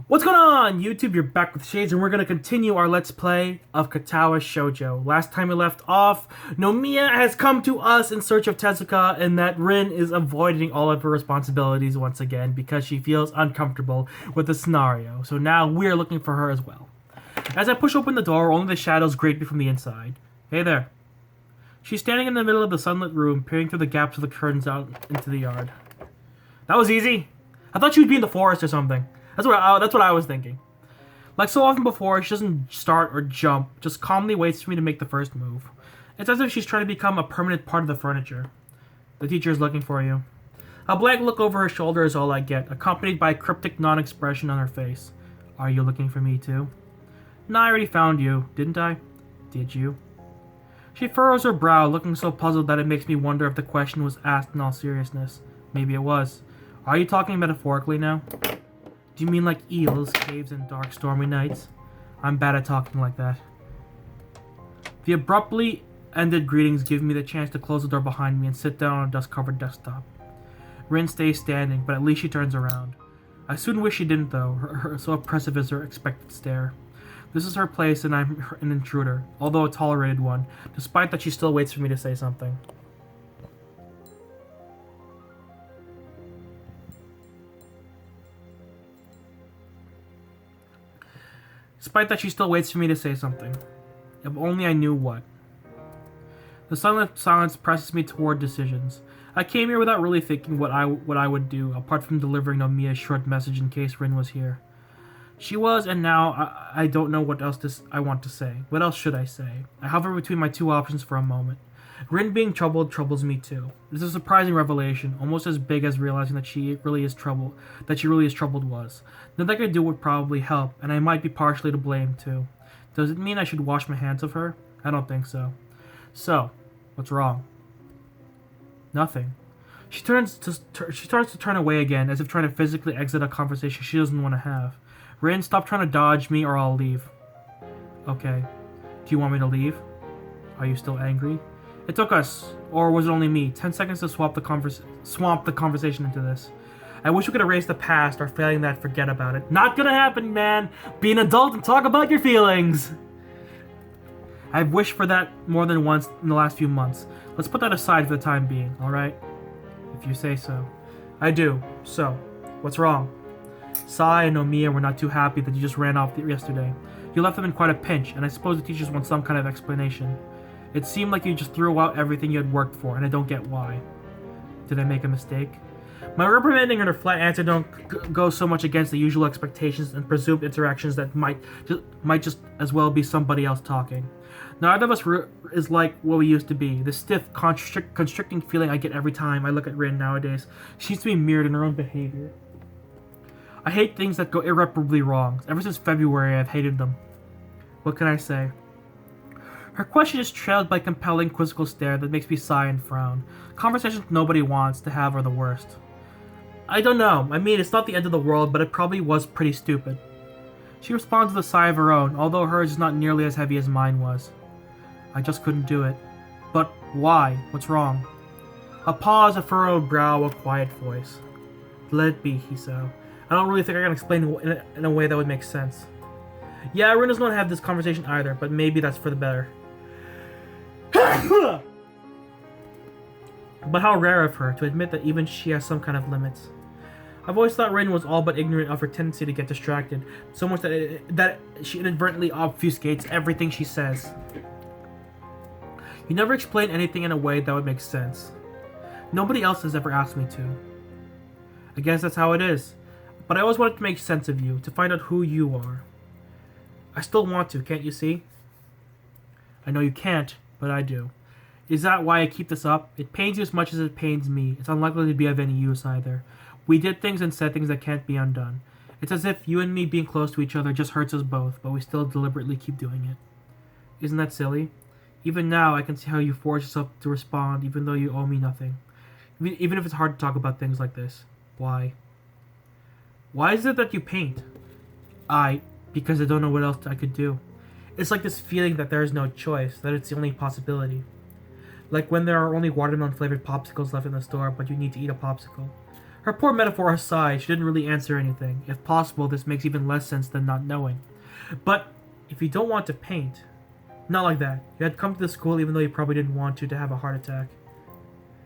What's going on, YouTube? You're back with Shades, and we're going to continue our Let's Play of Katawa Shoujo. Last time we left off, Nomiya has come to us in search of Tezuka, and that Rin is avoiding all of her responsibilities once again because she feels uncomfortable with the scenario. So now we're looking for her as well. As I push open the door, only the shadows grate me from the inside. Hey there. She's standing in the middle of the sunlit room, peering through the gaps of the curtains out into the yard. That was easy. I thought she would be in the forest or something. That's what I was thinking. Like so often before, she doesn't start or jump, just calmly waits for me to make the first move. It's as if she's trying to become a permanent part of the furniture. The teacher is looking for you. A blank look over her shoulder is all I get, accompanied by a cryptic non-expression on her face. Are you looking for me too? No, I already found you, didn't I? Did you? She furrows her brow, looking so puzzled that it makes me wonder if the question was asked in all seriousness. Maybe it was. Are you talking metaphorically now? Do you mean like eels, caves, and dark, stormy nights? I'm bad at talking like that. The abruptly ended greetings give me the chance to close the door behind me and sit down on a dust-covered desktop. Rin stays standing, but at least she turns around. I soon wish she didn't, though. Her so oppressive is her expected stare. This is her place, and I'm an intruder, although a tolerated one, despite that she still waits for me to say something. If only I knew what. The silence presses me toward decisions. I came here without really thinking what I would do, apart from delivering Nomiya's short message in case Rin was here. She was, and now I don't know what else I want to say. What else should I say? I hover between my two options for a moment. Rin being troubled troubles me too. It is a surprising revelation, almost as big as realizing that she really is troubled was. Nothing I could do would probably help, and I might be partially to blame too. Does it mean I should wash my hands of her? I don't think so. So, what's wrong? Nothing. She starts to turn away again, as if trying to physically exit a conversation she doesn't want to have. Rin, stop trying to dodge me or I'll leave. Okay. Do you want me to leave? Are you still angry? It took us, or was it only me, 10 seconds to swamp the conversation into this. I wish we could erase the past, or failing that, forget about it. Not gonna happen, man! Be an adult and talk about your feelings! I've wished for that more than once in the last few months. Let's put that aside for the time being, alright? If you say so. I do. So, what's wrong? Sai and Nomiya were not too happy that you just ran off yesterday. You left them in quite a pinch, and I suppose the teachers want some kind of explanation. It seemed like you just threw out everything you had worked for, and I don't get why. Did I make a mistake? My reprimanding and her flat answer don't go so much against the usual expectations and presumed interactions that might just as well be somebody else talking. Neither of us is like what we used to be. The stiff, constricting feeling I get every time I look at Rin nowadays seems to be mirrored in her own behavior. I hate things that go irreparably wrong. Ever since February, I've hated them. What can I say? Her question is trailed by a compelling, quizzical stare that makes me sigh and frown. Conversations nobody wants to have are the worst. I don't know. I mean, it's not the end of the world, but it probably was pretty stupid. She responds with a sigh of her own, although hers is not nearly as heavy as mine was. I just couldn't do it. But why? What's wrong? A pause, a furrowed brow, a quiet voice. Let it be, he said. I don't really think I can explain it in a way that would make sense. Yeah, Rin doesn't want to have this conversation either, but maybe that's for the better. But how rare of her to admit that even she has some kind of limits. I've always thought Rin was all but ignorant of her tendency to get distracted, so much that she inadvertently obfuscates everything she says. You never explain anything in a way that would make sense. Nobody else has ever asked me to. I guess that's how it is. But I always wanted to make sense of you, to find out who you are. I still want to, can't you see? I know you can't, but I do. Is that why I keep this up? It pains you as much as it pains me. It's unlikely to be of any use either. We did things and said things that can't be undone. It's as if you and me being close to each other just hurts us both, but we still deliberately keep doing it. Isn't that silly? Even now, I can see how you force yourself to respond, even though you owe me nothing. Even if it's hard to talk about things like this. Why? Why is it that you paint? Because I don't know what else I could do. It's like this feeling that there is no choice, that it's the only possibility. Like when there are only watermelon-flavored popsicles left in the store, but you need to eat a popsicle. Her poor metaphor aside, she didn't really answer anything. If possible, this makes even less sense than not knowing. But if you don't want to paint, not like that. You had come to the school even though you probably didn't want to have a heart attack.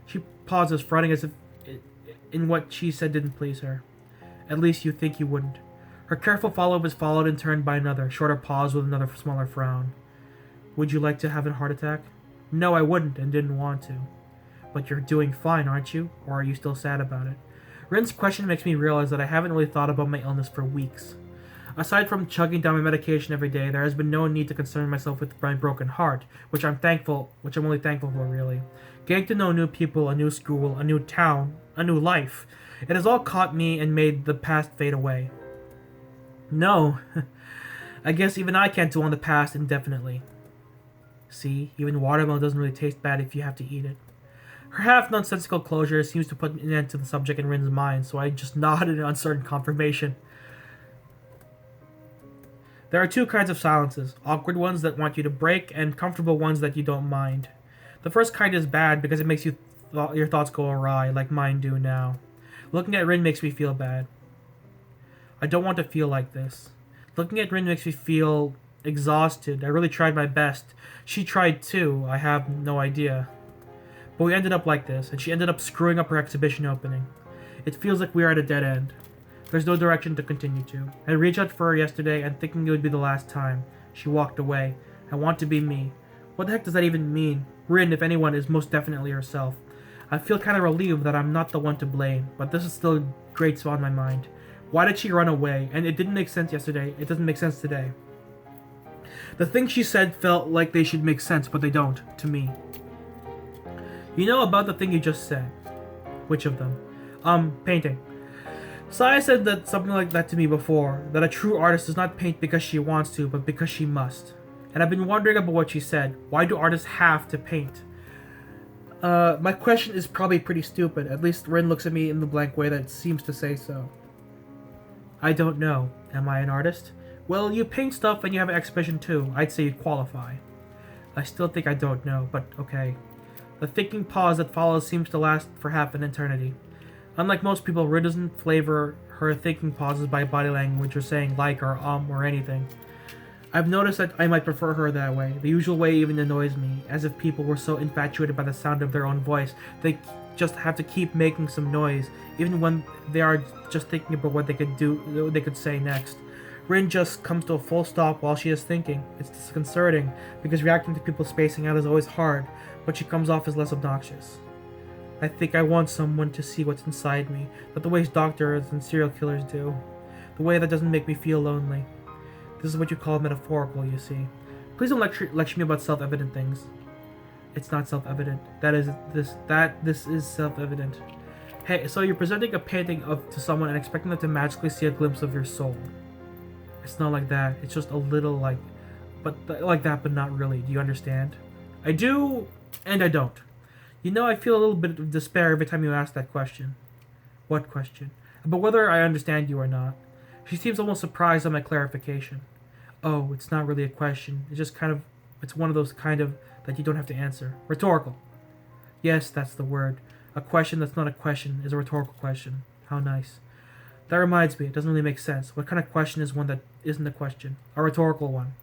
She pauses, fretting as if in what she said didn't please her. At least you think you wouldn't. Her careful follow-up is followed and turned by another, shorter pause with another smaller frown. Would you like to have a heart attack? No, I wouldn't and didn't want to. But you're doing fine, aren't you? Or are you still sad about it? Rin's question makes me realize that I haven't really thought about my illness for weeks. Aside from chugging down my medication every day, there has been no need to concern myself with my broken heart, which I'm only thankful for, really. Getting to know new people, a new school, a new town, a new life. It has all caught me and made the past fade away. No, I guess even I can't dwell on the past indefinitely. See, even watermelon doesn't really taste bad if you have to eat it. Her half-nonsensical closure seems to put an end to the subject in Rin's mind, so I just nodded in uncertain confirmation. There are two kinds of silences, awkward ones that want you to break, and comfortable ones that you don't mind. The first kind is bad because it makes your thoughts go awry, like mine do now. Looking at Rin makes me feel bad. I don't want to feel like this. Looking at Rin makes me feel exhausted. I really tried my best. She tried too, I have no idea. But we ended up like this, and she ended up screwing up her exhibition opening. It feels like we are at a dead end. There's no direction to continue to. I reached out for her yesterday and thinking it would be the last time. She walked away. I want to be me. What the heck does that even mean? Rin, if anyone, is most definitely herself. I feel kind of relieved that I'm not the one to blame, but this is still a great spot in my mind. Why did she run away? And it didn't make sense yesterday. It doesn't make sense today. The things she said felt like they should make sense, but they don't, to me. You know about the thing you just said? Which of them? Painting. Saya said that something like that to me before, that a true artist does not paint because she wants to, but because she must. And I've been wondering about what she said. Why do artists have to paint? My question is probably pretty stupid. At least Rin looks at me in the blank way that seems to say so. I don't know. Am I an artist? Well, you paint stuff and you have an exhibition too. I'd say you'd qualify. I still think I don't know, but okay. The thinking pause that follows seems to last for half an eternity. Unlike most people, Rin doesn't flavor her thinking pauses by body language or saying like or anything. I've noticed that I might prefer her that way. The usual way even annoys me, as if people were so infatuated by the sound of their own voice, they just have to keep making some noise, even when they are just thinking about what they could say next. Rin just comes to a full stop while she is thinking. It's disconcerting, because reacting to people spacing out is always hard, but she comes off as less obnoxious. I think I want someone to see what's inside me, not the ways doctors and serial killers do. The way that doesn't make me feel lonely. This is what you call metaphorical, you see. Please don't lecture me about self-evident things. It's not self-evident. This is self-evident. Hey, so you're presenting a painting to someone and expecting them to magically see a glimpse of your soul. It's not like that. It's just a little like that, but not really. Do you understand? I do, and I don't. You know, I feel a little bit of despair every time you ask that question. What question? About whether I understand you or not. She seems almost surprised at my clarification. Oh, it's not really a question. It's just it's one of those kind of that you don't have to answer. Rhetorical. Yes, that's the word. A question that's not a question is a rhetorical question. How nice. That reminds me, it doesn't really make sense. What kind of question is one that isn't a question? A rhetorical one.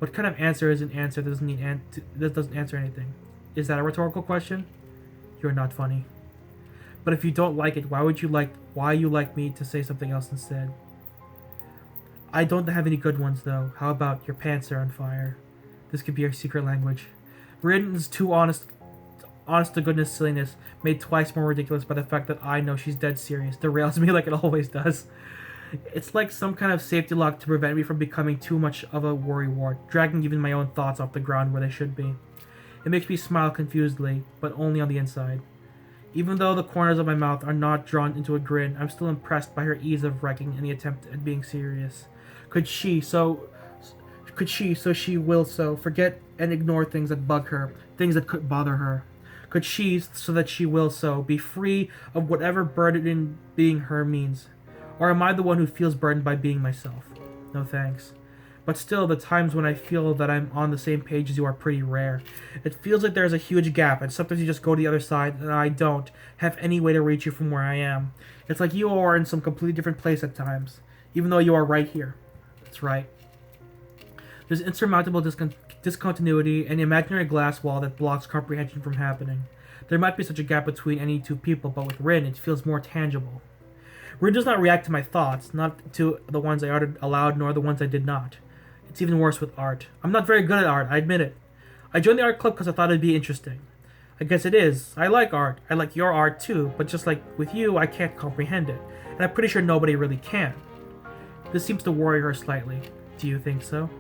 What kind of answer is an answer that doesn't answer anything? Is that a rhetorical question? You're not funny. But if you don't like it, why you like me to say something else instead? I don't have any good ones though. How about your pants are on fire? This could be our secret language. Rin's too honest to goodness silliness, made twice more ridiculous by the fact that I know she's dead serious, derails me like it always does. It's like some kind of safety lock to prevent me from becoming too much of a worrywart, dragging even my own thoughts off the ground where they should be. It makes me smile confusedly, but only on the inside. Even though the corners of my mouth are not drawn into a grin, I'm still impressed by her ease of wrecking any attempt at being serious. Could she, so she will forget and ignore things that bug her, things that could bother her? Could she, so that she will be free of whatever burden being her means? Or am I the one who feels burdened by being myself? No thanks. But still, the times when I feel that I'm on the same page as you are pretty rare. It feels like there's a huge gap, and sometimes you just go to the other side, and I don't have any way to reach you from where I am. It's like you are in some completely different place at times, even though you are right here. That's right. There's insurmountable discontinuity, an imaginary glass wall that blocks comprehension from happening. There might be such a gap between any two people, but with Rin, it feels more tangible. Rin does not react to my thoughts, not to the ones I uttered aloud, nor the ones I did not. It's even worse with art. I'm not very good at art, I admit it. I joined the art club because I thought it'd be interesting. I guess it is. I like art. I like your art too, but just like with you, I can't comprehend it. And I'm pretty sure nobody really can. This seems to worry her slightly. Do you think so?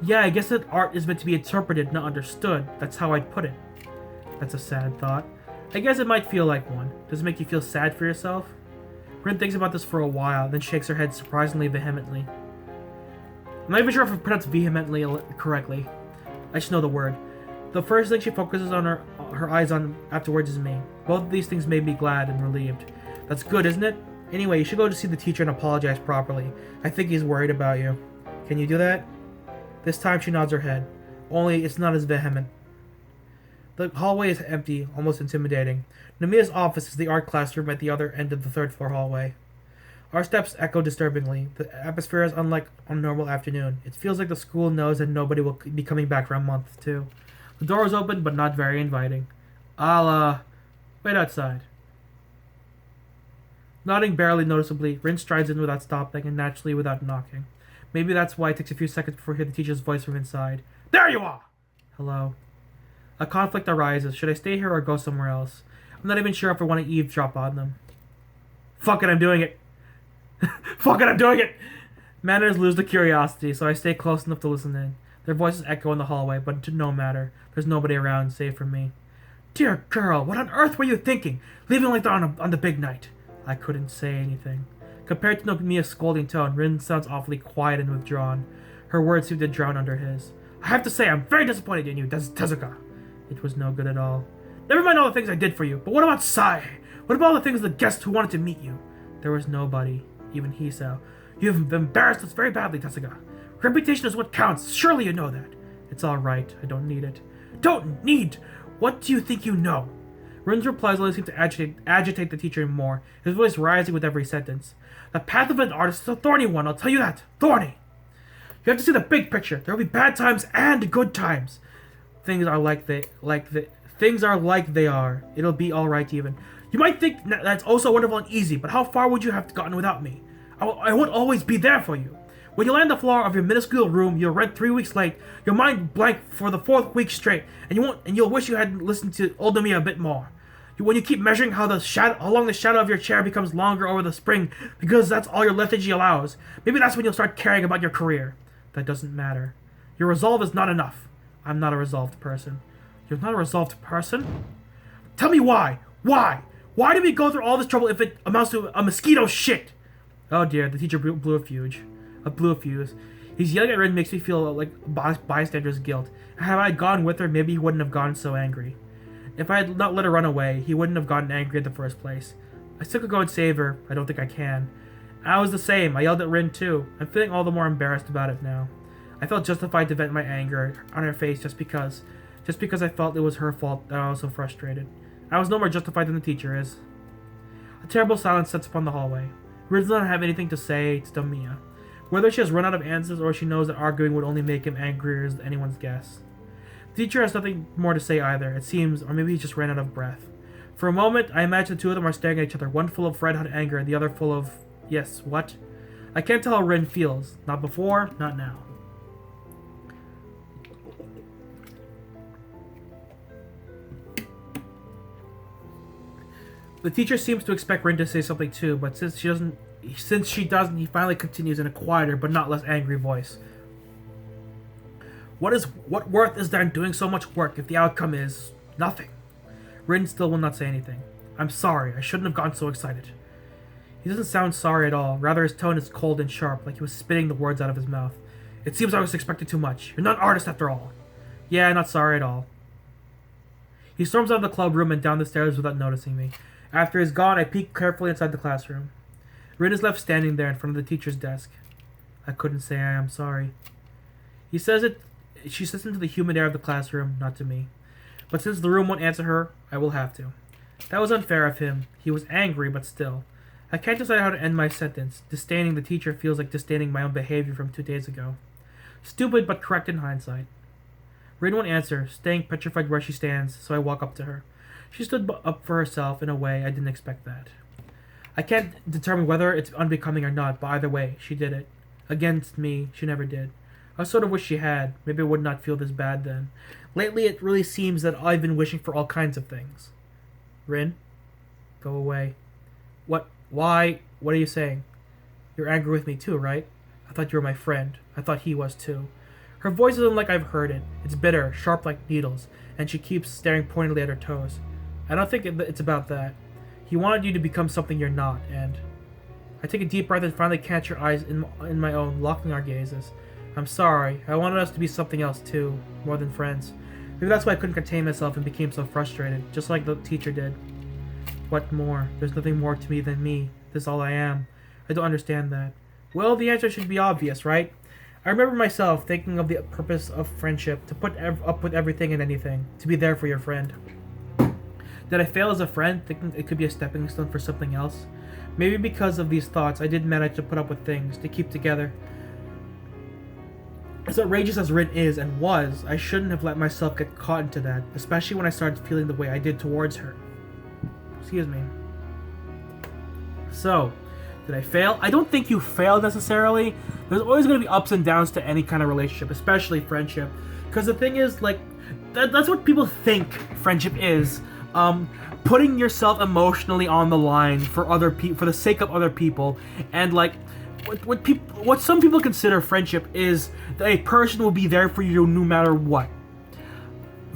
Yeah, I guess that art is meant to be interpreted, not understood. That's how I'd put it. That's a sad thought. I guess it might feel like one. Does it make you feel sad for yourself? Rin thinks about this for a while, then shakes her head surprisingly vehemently. I'm not even sure if I pronounced vehemently correctly. I just know the word. The first thing she focuses on her eyes on afterwards is me. Both of these things made me glad and relieved. That's good, isn't it? Anyway, you should go to see the teacher and apologize properly. I think he's worried about you. Can you do that? This time she nods her head. Only it's not as vehement. The hallway is empty, almost intimidating. Nomiya's office is the art classroom at the other end of the third-floor hallway. Our steps echo disturbingly. The atmosphere is unlike a normal afternoon. It feels like the school knows that nobody will be coming back for a month, too. The door is open, but not very inviting. I'll, wait outside. Nodding barely noticeably, Rin strides in without stopping and naturally without knocking. Maybe that's why it takes a few seconds before you hear the teacher's voice from inside. There you are! Hello. A conflict arises. Should I stay here or go somewhere else? I'm not even sure if I want to eavesdrop on them. Fuck it, I'm doing it! Fuck it, I'm doing it! Manners lose the curiosity, so I stay close enough to listen in. Their voices echo in the hallway, but to no matter. There's nobody around, save for me. Dear girl, what on earth were you thinking? Leaving like that on the big night. I couldn't say anything. Compared to Nomiya's scolding tone, Rin sounds awfully quiet and withdrawn. Her words seem to drown under his. I have to say, I'm very disappointed in you, Tezuka. It was no good at all. Never mind all the things I did for you, but what about Sai? What about all the things of the guests who wanted to meet you? There was nobody. Even Hisao. You have embarrassed us very badly, Tezuka. Reputation is what counts. Surely you know that. It's all right. I don't need it. Don't need? What do you think you know? Rin's replies only seem to agitate the teacher more, his voice rising with every sentence. The path of an artist is a thorny one, I'll tell you that. Thorny. You have to see the big picture. There will be bad times and good times. Things are like they are. It'll be all right even. You might think that's also wonderful and easy, but how far would you have gotten without me? I won't always be there for you. When you land on the floor of your minuscule room, you'll rent 3 weeks late, your mind blank for the 4th week straight, and you'll wish you had listened to old Nomiya a bit more. When you keep measuring how long the shadow of your chair becomes longer over the spring, because that's all your lethargy allows, maybe that's when you'll start caring about your career. That doesn't matter. Your resolve is not enough. I'm not a resolved person. You're not a resolved person? Tell me why. Why? Why did we go through all this trouble if it amounts to a mosquito shit? Oh dear, the teacher blew a fuse. He's yelling at Rin makes me feel like bystander's guilt. Had I gone with her, maybe he wouldn't have gotten so angry. If I had not let her run away, he wouldn't have gotten angry in the first place. I still could go and save her. I don't think I can. I was the same. I yelled at Rin too. I'm feeling all the more embarrassed about it now. I felt justified to vent my anger on her face just because I felt it was her fault that I was so frustrated. I was no more justified than the teacher is. A terrible silence sets upon the hallway. Rin does not have anything to say to Nomiya. Whether she has run out of answers or she knows that arguing would only make him angrier is anyone's guess. The teacher has nothing more to say either, it seems, or maybe he just ran out of breath. For a moment, I imagine the two of them are staring at each other, one full of red-hot anger and the other full of... yes, what? I can't tell how Rin feels. Not before, not now. The teacher seems to expect Rin to say something too, but since she doesn't, he finally continues in a quieter but not less angry voice. What worth is there in doing so much work if the outcome is nothing? Rin still will not say anything. I'm sorry, I shouldn't have gotten so excited. He doesn't sound sorry at all, rather his tone is cold and sharp, like he was spitting the words out of his mouth. It seems I was expecting too much. You're not an artist after all. Yeah, not sorry at all. He storms out of the club room and down the stairs without noticing me. After he's gone, I peek carefully inside the classroom. Rin is left standing there in front of the teacher's desk. I couldn't say I am sorry. He says it. She says it to the humid air of the classroom, not to me. But since the room won't answer her, I will have to. That was unfair of him. He was angry, but still. I can't decide how to end my sentence. Disdaining the teacher feels like disdaining my own behavior from 2 days ago. Stupid, but correct in hindsight. Rin won't answer, staying petrified where she stands, so I walk up to her. She stood up for herself in a way I didn't expect that. I can't determine whether it's unbecoming or not, but either way, she did it. Against me, she never did. I sort of wish she had. Maybe I would not feel this bad then. Lately, it really seems that I've been wishing for all kinds of things. Rin? Go away. What? Why? What are you saying? You're angry with me too, right? I thought you were my friend. I thought he was too. Her voice isn't like I've heard it. It's bitter, sharp like needles, and she keeps staring pointedly at her toes. I don't think it's about that. He wanted you to become something you're not, and... I take a deep breath and finally catch her eyes in my own, locking our gazes. I'm sorry. I wanted us to be something else too, more than friends. Maybe that's why I couldn't contain myself and became so frustrated, just like the teacher did. What more? There's nothing more to me than me. This is all I am. I don't understand that. Well, the answer should be obvious, right? I remember myself thinking of the purpose of friendship, to put up with everything and anything, to be there for your friend. Did I fail as a friend, thinking it could be a stepping stone for something else? Maybe because of these thoughts, I did manage to put up with things, to keep together. As outrageous as Rin is and was, I shouldn't have let myself get caught into that, especially when I started feeling the way I did towards her. Excuse me. So, did I fail? I don't think you failed necessarily. There's always going to be ups and downs to any kind of relationship, especially friendship. Because the thing is, like, that's what people think friendship is. Putting yourself emotionally on the line for other people, for the sake of other people, and like, what some people consider friendship is that a person will be there for you no matter what.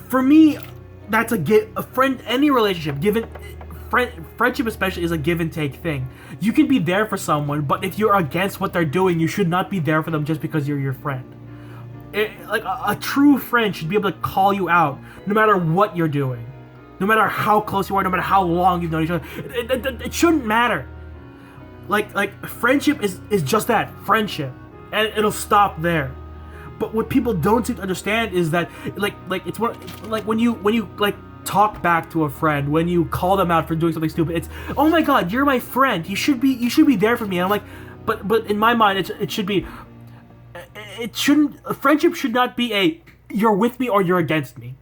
For me, that's a friend. Any relationship, friendship especially, is a give and take thing. You can be there for someone, but if you're against what they're doing, you should not be there for them just because you're your friend. Like a true friend should be able to call you out no matter what you're doing. No matter how close you are, no matter how long you've known each other, it shouldn't matter. Like friendship is just that, friendship, and it'll stop there. But what people don't seem to understand is that like it's what, like when you like talk back to a friend, when you call them out for doing something stupid, it's, oh my god, you're my friend, you should be there for me. And I'm like, but in my mind, it shouldn't. Friendship should not be a you're with me or you're against me.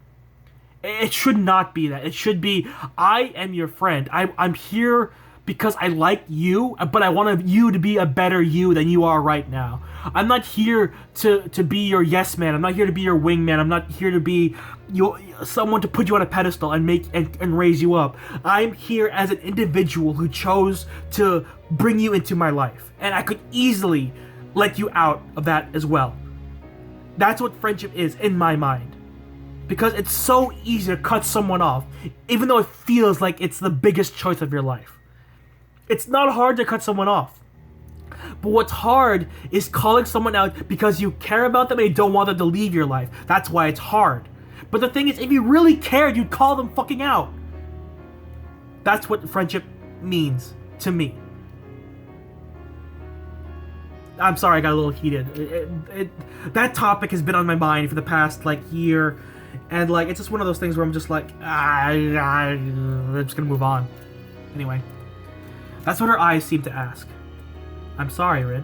It should not be that. It should be, I am your friend. I'm here because I like you, but I want you to be a better you than you are right now. I'm not here to be your yes man. I'm not here to be your wingman. I'm not here to be someone to put you on a pedestal and make and raise you up. I'm here as an individual who chose to bring you into my life, and I could easily let you out of that as well. That's what friendship is in my mind. Because it's so easy to cut someone off, even though it feels like it's the biggest choice of your life. It's not hard to cut someone off. But what's hard is calling someone out because you care about them and you don't want them to leave your life. That's why it's hard. But the thing is, if you really cared, you'd call them fucking out. That's what friendship means to me. I'm sorry, I got a little heated. That topic has been on my mind for the past, year. And, it's just one of those things where I'm just like, I'm just gonna move on. Anyway. That's what her eyes seem to ask. I'm sorry, Rin.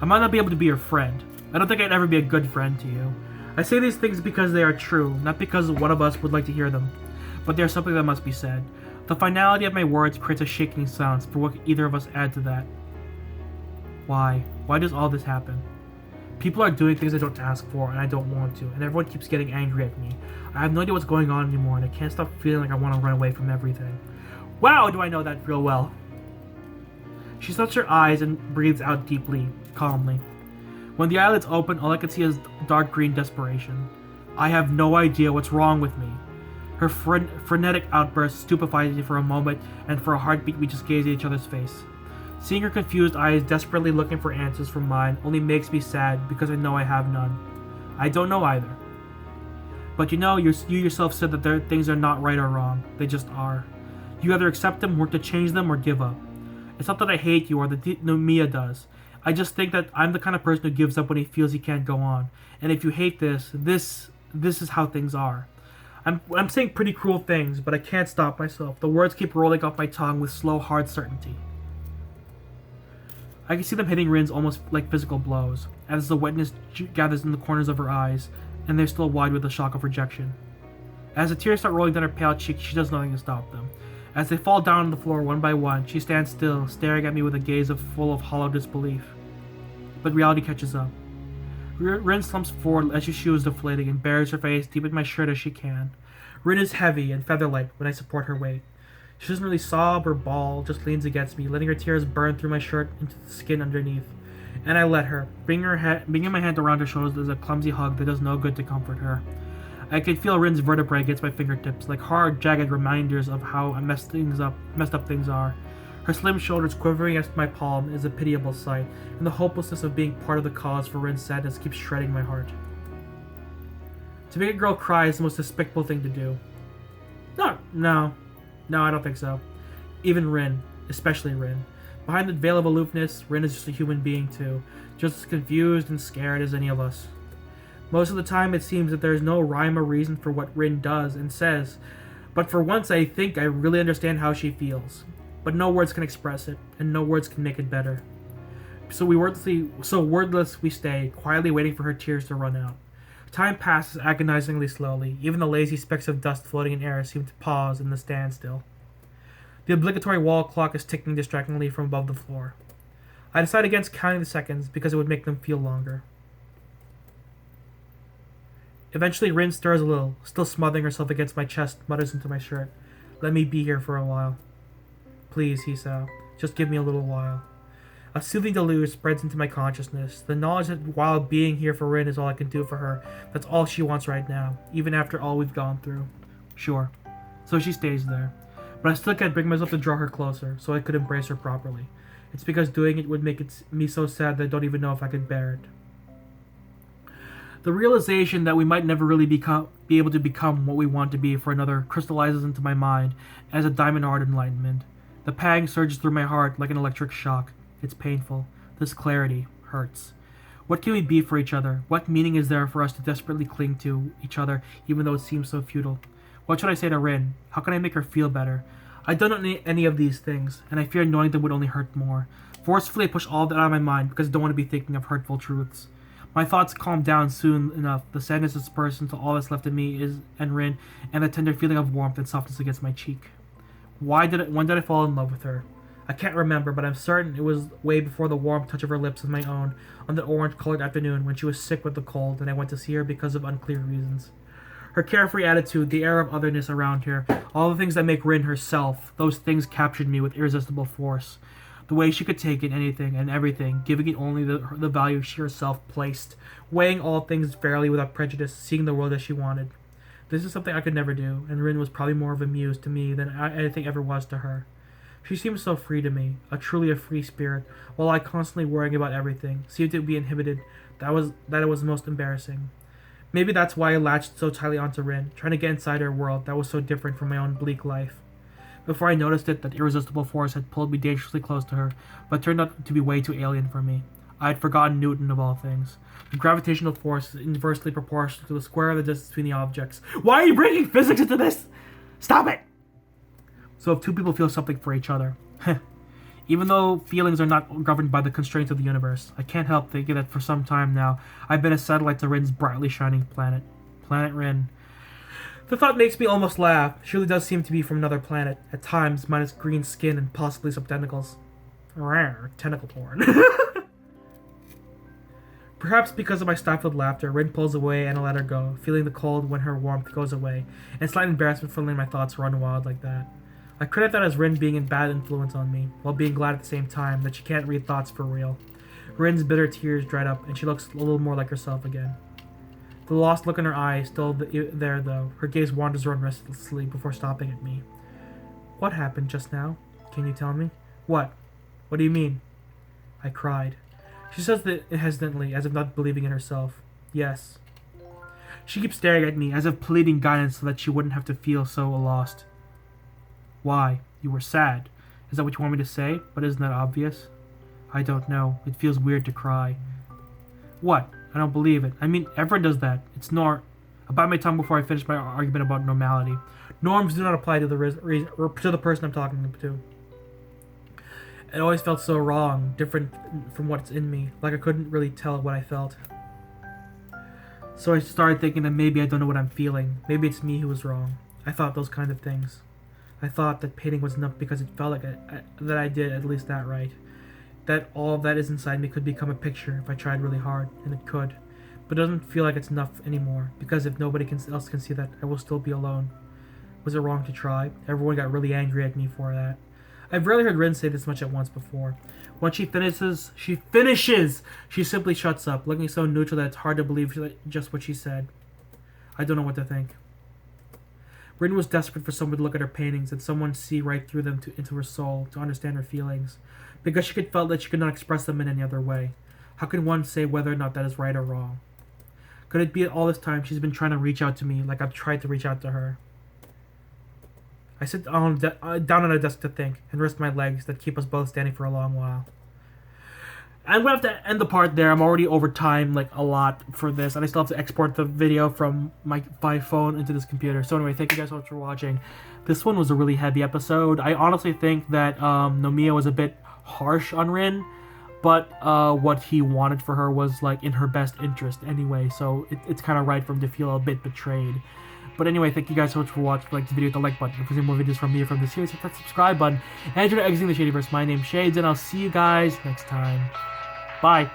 I might not be able to be your friend. I don't think I'd ever be a good friend to you. I say these things because they are true, not because one of us would like to hear them. But there's something that must be said. The finality of my words creates a shaking silence for what could either of us add to that. Why? Why does all this happen? People are doing things I don't ask for, and I don't want to, and everyone keeps getting angry at me. I have no idea what's going on anymore, and I can't stop feeling like I want to run away from everything. Wow, do I know that real well. She shuts her eyes and breathes out deeply, calmly. When the eyelids open, all I can see is dark green desperation. I have no idea what's wrong with me. Her frenetic outburst stupefies me for a moment, and for a heartbeat we just gaze at each other's face. Seeing her confused eyes desperately looking for answers from mine only makes me sad because I know I have none. I don't know either. But you yourself said that things are not right or wrong. They just are. You either accept them, work to change them, or give up. It's not that I hate you or that Mia does. I just think that I'm the kind of person who gives up when he feels he can't go on. And if you hate this is how things are. I'm saying pretty cruel things, but I can't stop myself. The words keep rolling off my tongue with slow, hard certainty. I can see them hitting Rin's almost like physical blows, as the wetness gathers in the corners of her eyes, and they're still wide with the shock of rejection. As the tears start rolling down her pale cheeks, she does nothing to stop them. As they fall down on the floor one by one, she stands still, staring at me with a gaze full of hollow disbelief. But reality catches up. Rin slumps forward as she shoes deflating and buries her face deep in my shirt as she can. Rin is heavy and feather-light when I support her weight. She doesn't really sob or bawl, just leans against me, letting her tears burn through my shirt into the skin underneath. And I let her, bringing my hand around her shoulders as a clumsy hug that does no good to comfort her. I could feel Rin's vertebrae against my fingertips, like hard, jagged reminders of how messed up things are. Her slim shoulders quivering against my palm is a pitiable sight, and the hopelessness of being part of the cause for Rin's sadness keeps shredding my heart. To make a girl cry is the most despicable thing to do. No, I don't think so. Even Rin, especially Rin. Behind the veil of aloofness, Rin is just a human being too, just as confused and scared as any of us. Most of the time it seems that there is no rhyme or reason for what Rin does and says, but for once I think I really understand how she feels. But no words can express it, and no words can make it better. So wordless we stay, quietly waiting for her tears to run out. Time passes agonizingly slowly. Even the lazy specks of dust floating in air seem to pause in the standstill. The obligatory wall clock is ticking distractingly from above the floor. I decide against counting the seconds because it would make them feel longer. Eventually Rin stirs a little, still smothering herself against my chest, mutters into my shirt. "Let me be here for a while." "Please," he said. "Just give me a little while." A soothing deluge spreads into my consciousness. The knowledge that while being here for Rin is all I can do for her, that's all she wants right now, even after all we've gone through. Sure. So she stays there. But I still can't bring myself to draw her closer, so I could embrace her properly. It's because doing it would make me so sad that I don't even know if I could bear it. The realization that we might never really be able to become what we want to be for another crystallizes into my mind as a diamond-hard enlightenment. The pang surges through my heart like an electric shock. It's painful. This clarity hurts. What can we be for each other? What meaning is there for us to desperately cling to each other even though it seems so futile? What should I say to Rin? How can I make her feel better? I don't know any of these things, and I fear knowing them would only hurt more. Forcefully I push all of that out of my mind because I don't want to be thinking of hurtful truths. My thoughts calm down soon enough. The sadness disperses until all that's left of me is Rin and the tender feeling of warmth and softness against my cheek. When did I fall in love with her? I can't remember, but I'm certain it was way before the warm touch of her lips with my own on that orange-colored afternoon when she was sick with the cold and I went to see her because of unclear reasons. Her carefree attitude, the air of otherness around her, all the things that make Rin herself, those things captured me with irresistible force. The way she could take in anything and everything, giving it only the value she herself placed, weighing all things fairly without prejudice, seeing the world as she wanted. This is something I could never do, and Rin was probably more of a muse to me than anything ever was to her. She seemed so free to me, truly a free spirit, while I constantly worrying about everything, seemed to be inhibited, that it was most embarrassing. Maybe that's why I latched so tightly onto Rin, trying to get inside her world that was so different from my own bleak life. Before I noticed it, that irresistible force had pulled me dangerously close to her, but turned out to be way too alien for me. I had forgotten Newton of all things. The gravitational force is inversely proportional to the square of the distance between the objects. Why are you bringing physics into this? Stop it! So if two people feel something for each other, even though feelings are not governed by the constraints of the universe, I can't help thinking that for some time now, I've been a satellite to Rin's brightly shining planet. Planet Rin. The thought makes me almost laugh. She really does seem to be from another planet, at times minus green skin and possibly some tentacles. Rawr, tentacle porn. Perhaps because of my stifled laughter, Rin pulls away and I let her go, feeling the cold when her warmth goes away, and slight embarrassment for letting my thoughts run wild like that. I credit that as Rin being a bad influence on me, while being glad at the same time that she can't read thoughts for real. Rin's bitter tears dried up, and she looks a little more like herself again. The lost look in her eye is still there, though. Her gaze wanders around restlessly before stopping at me. What happened just now? Can you tell me? What? What do you mean? I cried. She says that hesitantly, as if not believing in herself. Yes. She keeps staring at me, as if pleading guidance so that she wouldn't have to feel so lost. Why? You were sad. Is that what you want me to say? But isn't that obvious? I don't know. It feels weird to cry. What? I don't believe it. I mean, everyone does that. It's I bite my tongue before I finish my argument about normality. Norms do not apply to the reason or to the person I'm talking to. It always felt so wrong, different from what's in me, like I couldn't really tell what I felt. So I started thinking that maybe I don't know what I'm feeling. Maybe it's me who was wrong. I thought those kind of things. I thought that painting was enough because it felt like that I did at least that right. That all of that is inside me could become a picture if I tried really hard, and it could. But it doesn't feel like it's enough anymore, because if nobody else can see that, I will still be alone. Was it wrong to try? Everyone got really angry at me for that. I've rarely heard Rin say this much at once before. When she finishes, she simply shuts up, looking so neutral that it's hard to believe just what she said. I don't know what to think. Rin was desperate for someone to look at her paintings and someone see right through them into her soul, to understand her feelings, because she felt that she could not express them in any other way. How can one say whether or not that is right or wrong? Could it be that all this time she's been trying to reach out to me like I've tried to reach out to her? I sit down on a desk to think, and rest my legs that keep us both standing for a long while. I'm going to have to end the part there. I'm already over time, like, a lot for this, and I still have to export the video from my phone into this computer. So anyway, thank you guys so much for watching. This one was a really heavy episode. I honestly think that Nomiya was a bit harsh on Rin, but what he wanted for her was, like, in her best interest anyway, so it's kind of right for him to feel a bit betrayed. But anyway, thank you guys so much for watching. If you liked the video, hit the like button. If you want more videos from me or from the series, hit that subscribe button. And enjoy exiting the Shadyverse. My name's Shades, and I'll see you guys next time. Bye.